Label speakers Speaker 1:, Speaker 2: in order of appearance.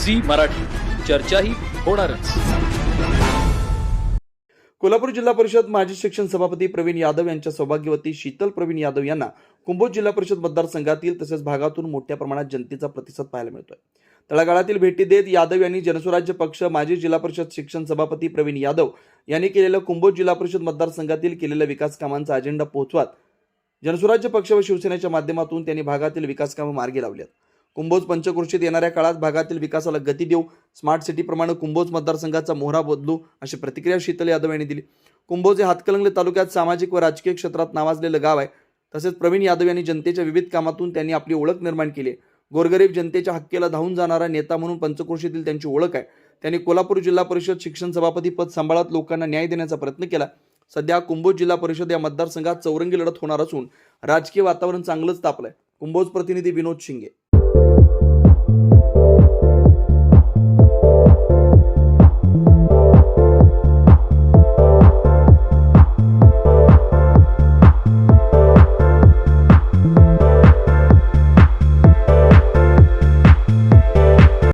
Speaker 1: Zee Marathi, चर्चा ही होणारच.
Speaker 2: कोल्हापूर जिल्हा परिषद माजी शिक्षण सभापती प्रवीण यादव यांच्या सौभाग्यवती शीतल प्रवीण यादव यांना कुंभोज जिल्हा परिषद मतदारसंघातील तसेच भागातून मोठ्या प्रमाणात जनतेचा प्रतिसाद पाहायला मिळतोय. तळागाळातील भेटी देत यादव यांनी जनस्वराज्य पक्ष माजी जिल्हा परिषद शिक्षण सभापती प्रवीण यादव यांनी केलेल्या कुंभोज जिल्हा परिषद मतदारसंघातील केलेल्या विकास कामांचा अजेंडा पोहोचवत जनस्वराज्य पक्ष व शिवसेनेच्या माध्यमातून त्यांनी भागातील विकास कामे मार्गी लावली आहेत. कुंभोज पंचक्रोशीत येणाऱ्या काळात भागातील विकासाला गती देऊ, स्मार्ट सिटी प्रमाणे कुंभोज मतदारसंघाचा मोहरा बदलू, अशी प्रतिक्रिया शीतल यादव यांनी दिली. कुंभोज हे हातकणंगले तालुक्यात सामाजिक व राजकीय क्षेत्रात नावाजलेलं गाव आहे. तसेच प्रवीण यादव यांनी जनतेच्या विविध कामातून त्यांनी आपली ओळख निर्माण केली. गोरगरीब जनतेच्या हक्केला धावून जाणारा नेता म्हणून पंचक्रोशीतील त्यांची ओळख आहे. त्यांनी कोल्हापूर जिल्हा परिषद शिक्षण सभापती पद सांभाळत लोकांना न्याय देण्याचा प्रयत्न केला. सध्या कुंभोज जिल्हा परिषद या मतदारसंघात चौरंगी लढत होणार असून राजकीय वातावरण चांगलंच तापलंय. कुंभोज प्रतिनिधी विनोद शिंगे.